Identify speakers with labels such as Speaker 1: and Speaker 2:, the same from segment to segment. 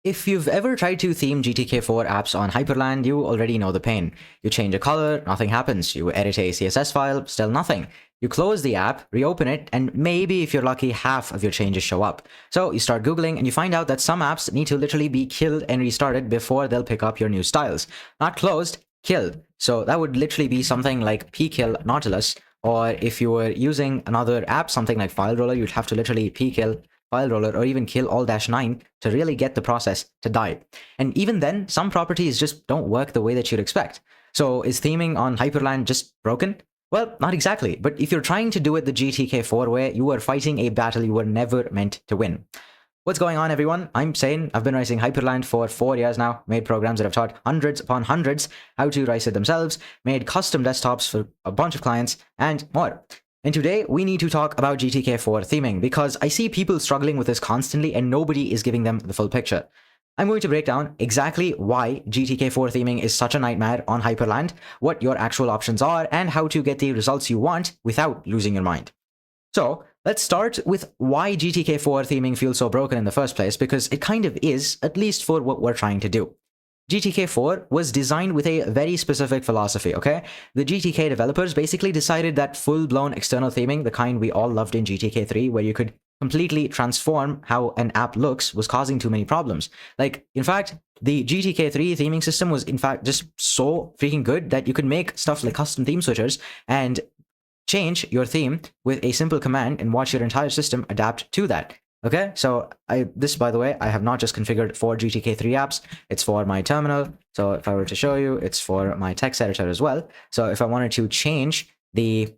Speaker 1: If you've ever tried to theme GTK4 apps on Hyprland, you already know the pain. You change a color, nothing happens. You edit a CSS file, still nothing. You close the app, reopen it, and maybe if you're lucky, half of your changes show up. So you start Googling and you find out that some apps need to literally be killed and restarted before they'll pick up your new styles. Not closed, killed. So that would literally be something like pkill Nautilus, or if you were using another app, something like File Roller, you'd have to literally pkill File Roller or even kill all-9 to really get the process to die. And even then, some properties just don't work the way that you'd expect. So is theming on Hyprland just broken? Well, not exactly, but if you're trying to do it the GTK4 way, you are fighting a battle you were never meant to win. What's going on, everyone? I'm Sane. I've been writing Hyprland for 4 years now, made programs that have taught hundreds upon hundreds how to write it themselves, made custom desktops for a bunch of clients, and more. And today, we need to talk about GTK4 theming, because I see people struggling with this constantly and nobody is giving them the full picture. I'm going to break down exactly why GTK4 theming is such a nightmare on Hyprland, what your actual options are, and how to get the results you want without losing your mind. So, let's start with why GTK4 theming feels so broken in the first place, because it kind of is, at least for what we're trying to do. GTK4 was designed with a very specific philosophy, okay? The GTK developers basically decided that full-blown external theming, the kind we all loved in GTK3, where you could completely transform how an app looks, was causing too many problems. Like, in fact, the GTK3 theming system was, in fact, just so freaking good that you could make stuff like custom theme switchers and change your theme with a simple command and watch your entire system adapt to that. Okay, so this, by the way, I have not just configured for GTK3 apps, it's for my terminal. So if I were to show you, it's for my text editor as well. So if I wanted to change the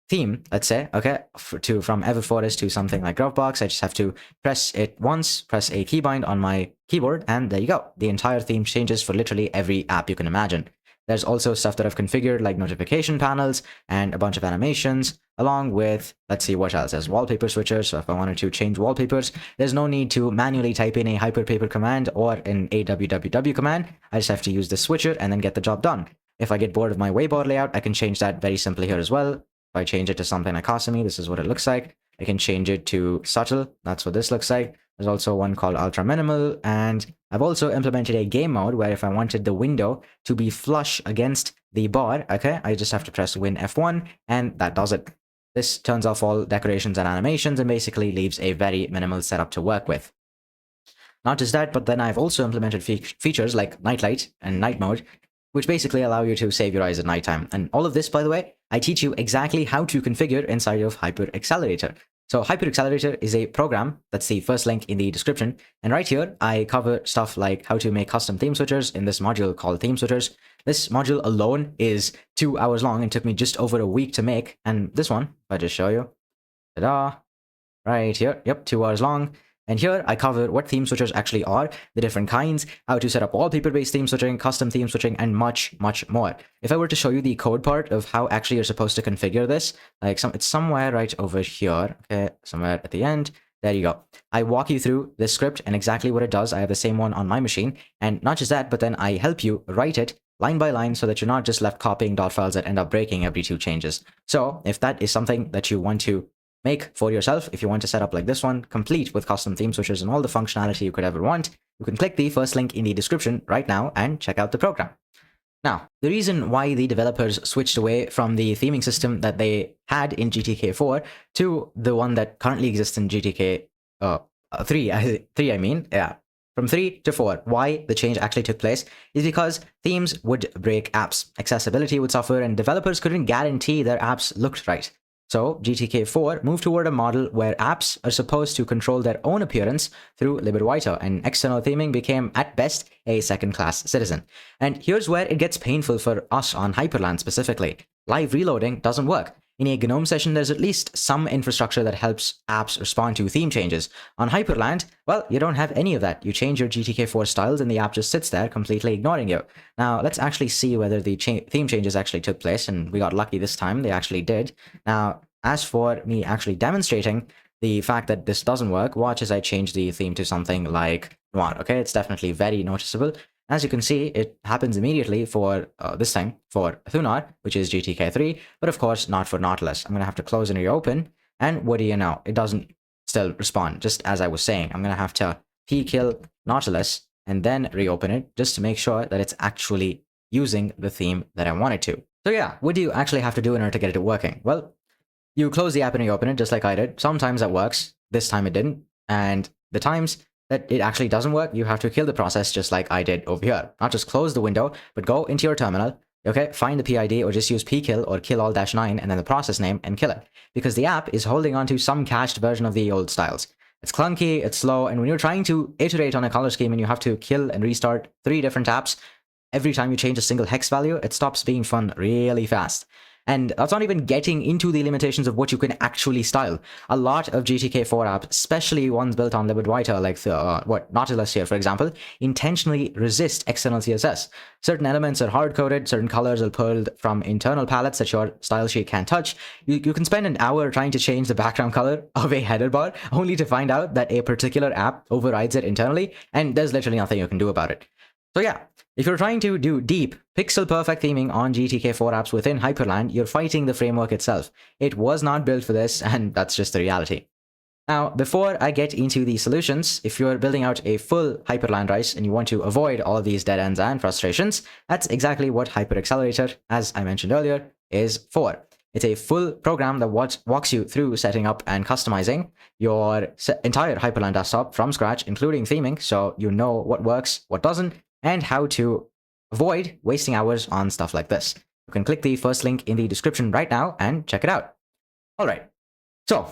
Speaker 1: theme, let's say, okay, from Everforest to something like Grovebox, I just have to press it once, press a keybind on my keyboard, and there you go. The entire theme changes for literally every app you can imagine. There's also stuff that I've configured like notification panels and a bunch of animations, along with, let's see what else, there's wallpaper switchers. So if I wanted to change wallpapers, there's no need to manually type in a hyperpaper command or an awww command. I just have to use the switcher and then get the job done. If I get bored of my waybar layout, I can change that very simply here as well. If I change it to something like Cosmi, this is what it looks like. I can change it to subtle, that's what this looks like. There's also one called ultra minimal, and I've also implemented a game mode where if I wanted the window to be flush against the bar, okay, I just have to press Win F1 and that does it. This turns off all decorations and animations and basically leaves a very minimal setup to work with. Not just that, but then I've also implemented features like nightlight and night mode, which basically allow you to save your eyes at nighttime. And all of this, by the way, I teach you exactly how to configure inside of Hyper Accelerator. So Hyper Accelerator is a program, that's the first link in the description, and right here I cover stuff like how to make custom theme switchers in this module called theme switchers. This module alone is 2 hours long and took me just over a week to make, and this one, if I just show you, ta-da, right here, yep, 2 hours long. And here I cover what theme switchers actually are, the different kinds, how to set up wallpaper-based theme switching, custom theme switching, and much, much more. If I were to show you the code part of how actually you're supposed to configure this, like it's somewhere right over here, okay, somewhere at the end. There you go. I walk you through this script and exactly what it does. I have the same one on my machine. And not just that, but then I help you write it line by line so that you're not just left copying dot files that end up breaking every 2 changes. So if that is something that you want to make for yourself, if you want to set up like this one, complete with custom theme switchers and all the functionality you could ever want, you can click the first link in the description right now and check out the program. Now, the reason why the developers switched away from the theming system that they had in GTK4 to the one that currently exists in GTK 3, I mean, yeah. From 3 to 4, why the change actually took place is because themes would break apps, accessibility would suffer, and developers couldn't guarantee their apps looked right. So GTK4 moved toward a model where apps are supposed to control their own appearance through libadwaita, and external theming became, at best, a second-class citizen. And here's where it gets painful for us on Hyprland specifically. Live reloading doesn't work. In a GNOME session, there's at least some infrastructure that helps apps respond to theme changes. On Hyprland, well, you don't have any of that. You change your GTK4 styles and the app just sits there completely ignoring you. Now, let's actually see whether the theme changes actually took place, and we got lucky this time, they actually did. Now, as for me actually demonstrating the fact that this doesn't work, watch as I change the theme to something like noir, okay? It's definitely very noticeable. As you can see, it happens immediately for this time for Thunar, which is GTK3, but of course not for Nautilus. I'm going to have to close and reopen, and what do you know? It doesn't still respond, just as I was saying. I'm going to have to pkill Nautilus and then reopen it just to make sure that it's actually using the theme that I want it to. So yeah, what do you actually have to do in order to get it working? Well, you close the app and reopen it just like I did. Sometimes that works. This time it didn't. And the times that it actually doesn't work, you have to kill the process just like I did over here. Not just close the window, but go into your terminal, okay, find the PID or just use pkill or kill all -9 and then the process name and kill it. Because the app is holding on to some cached version of the old styles. It's clunky, it's slow, and when you're trying to iterate on a color scheme and you have to kill and restart 3 different apps, every time you change a single hex value, it stops being fun really fast. And that's not even getting into the limitations of what you can actually style. A lot of GTK4 apps, especially ones built on libadwaita, like Nautilus here, for example, intentionally resist external CSS. Certain elements are hard-coded, certain colors are pulled from internal palettes that your style sheet can't touch. You can spend an hour trying to change the background color of a header bar, only to find out that a particular app overrides it internally, and there's literally nothing you can do about it. So yeah, if you're trying to do deep, pixel-perfect theming on GTK4 apps within Hyprland, you're fighting the framework itself. It was not built for this, and that's just the reality. Now, before I get into the solutions, if you're building out a full Hyprland race and you want to avoid all of these dead ends and frustrations, that's exactly what HyperAccelerator, as I mentioned earlier, is for. It's a full program that walks you through setting up and customizing your entire Hyprland desktop from scratch, including theming, so you know what works, what doesn't, and how to avoid wasting hours on stuff like this. You can click the first link in the description right now and check it out. Alright, so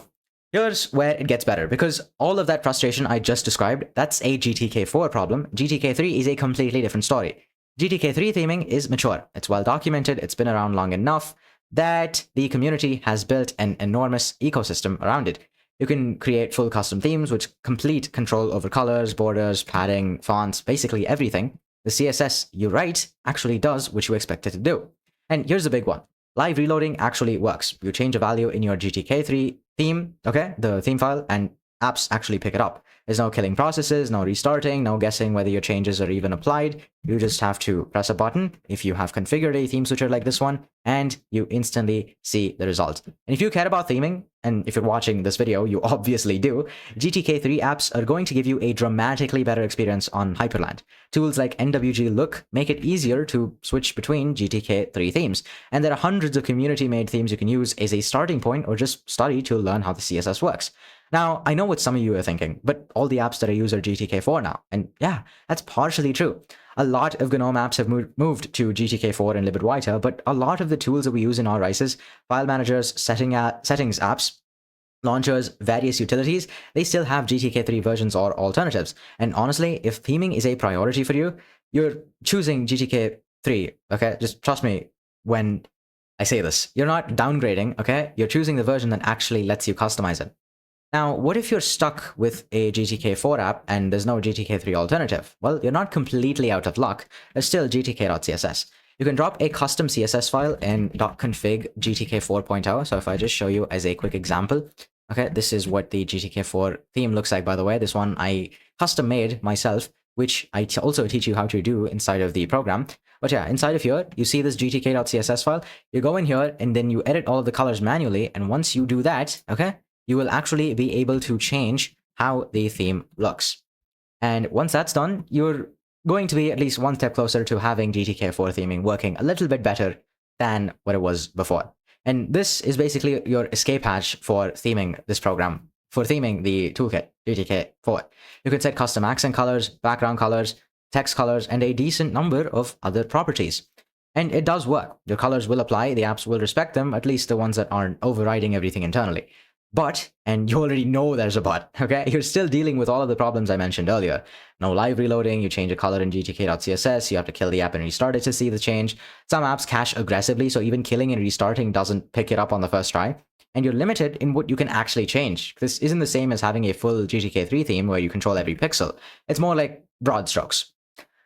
Speaker 1: here's where it gets better, because all of that frustration I just described, that's a GTK4 problem. GTK3 is a completely different story. GTK3 theming is mature, it's well documented, it's been around long enough that the community has built an enormous ecosystem around it. You can create full custom themes with complete control over colors, borders, padding, fonts, basically everything. The CSS you write actually does what you expect it to do. And here's the big one. Live reloading actually works. You change a value in your GTK3 theme, okay, the theme file, and apps actually pick it up. There's no killing processes, no restarting, no guessing whether your changes are even applied. You just have to press a button if you have configured a theme switcher like this one, and you instantly see the result. And if you care about theming, and if you're watching this video, you obviously do, GTK3 apps are going to give you a dramatically better experience on Hyprland. Tools like NWG Look make it easier to switch between GTK3 themes, and there are hundreds of community-made themes you can use as a starting point or just study to learn how the CSS works. Now, I know what some of you are thinking, but all the apps that I use are GTK4 now, and yeah, that's partially true. A lot of GNOME apps have moved to GTK4 and libadwaita, but a lot of the tools that we use in our races, file managers, settings apps, launchers, various utilities, they still have GTK3 versions or alternatives. And honestly, if theming is a priority for you, you're choosing GTK3, okay? Just trust me when I say this. You're not downgrading, okay? You're choosing the version that actually lets you customize it. Now, what if you're stuck with a GTK4 app and there's no GTK3 alternative? Well, you're not completely out of luck. There's still gtk.css. You can drop a custom CSS file in .config gtk 4.0. So if I just show you as a quick example, okay, this is what the GTK4 theme looks like, by the way. This one I custom made myself, which I also teach you how to do inside of the program. But yeah, inside of here, you see this gtk.css file. You go in here and then you edit all of the colors manually. And once you do that, okay, you will actually be able to change how the theme looks. And once that's done, you're going to be at least one step closer to having GTK4 theming working a little bit better than what it was before. And this is basically your escape hatch for theming this program, for theming the toolkit, GTK4. You can set custom accent colors, background colors, text colors, and a decent number of other properties. And it does work. Your colors will apply, the apps will respect them, at least the ones that aren't overriding everything internally. But, and you already know there's a but, okay? You're still dealing with all of the problems I mentioned earlier. No live reloading, you change a color in gtk.css, you have to kill the app and restart it to see the change. Some apps cache aggressively, so even killing and restarting doesn't pick it up on the first try. And you're limited in what you can actually change. This isn't the same as having a full GTK3 theme where you control every pixel. It's more like broad strokes.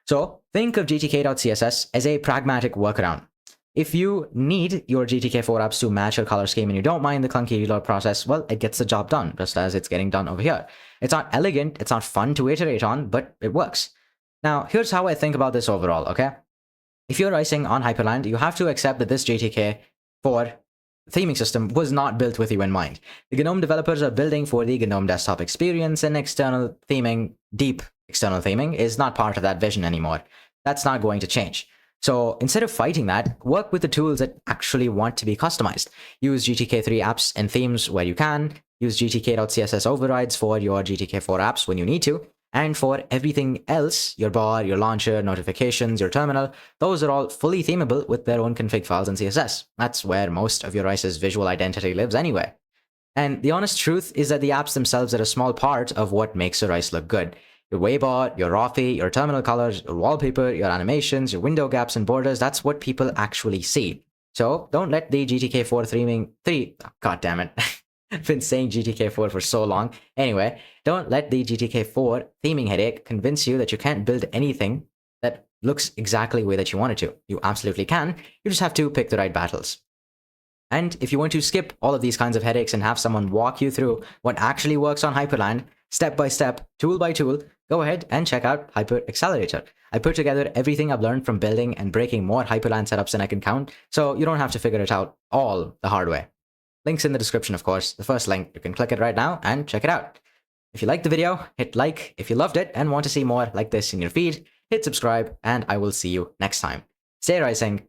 Speaker 1: So think of gtk.css as a pragmatic workaround. If you need your GTK4 apps to match your color scheme and you don't mind the clunky reload process, well, it gets the job done, just as it's getting done over here. It's not elegant, it's not fun to iterate on, but it works. Now, here's how I think about this overall, okay? If you're racing on Hyprland, you have to accept that this GTK4 theming system was not built with you in mind. The GNOME developers are building for the GNOME desktop experience, and external theming, deep external theming, is not part of that vision anymore. That's not going to change. So instead of fighting that, work with the tools that actually want to be customized. Use GTK3 apps and themes where you can. Use gtk.css overrides for your GTK4 apps when you need to. And for everything else, your bar, your launcher, notifications, your terminal, those are all fully themable with their own config files and CSS. That's where most of your OS's visual identity lives anyway. And the honest truth is that the apps themselves are a small part of what makes your OS look good. Your waybar, your rofi, your terminal colors, your wallpaper, your animations, your window gaps and borders, that's what people actually see. So don't let the GTK4 God damn it. I've been saying GTK4 for so long. Anyway, don't let the GTK4 theming headache convince you that you can't build anything that looks exactly the way that you want it to. You absolutely can. You just have to pick the right battles. And if you want to skip all of these kinds of headaches and have someone walk you through what actually works on Hyprland, step by step, tool by tool, go ahead and check out Hyper Accelerator. I put together everything I've learned from building and breaking more Hyprland setups than I can count, so you don't have to figure it out all the hard way. Link's in the description, of course. The first link, you can click it right now and check it out. If you liked the video, hit like. If you loved it and want to see more like this in your feed, hit subscribe, and I will see you next time. Stay rising.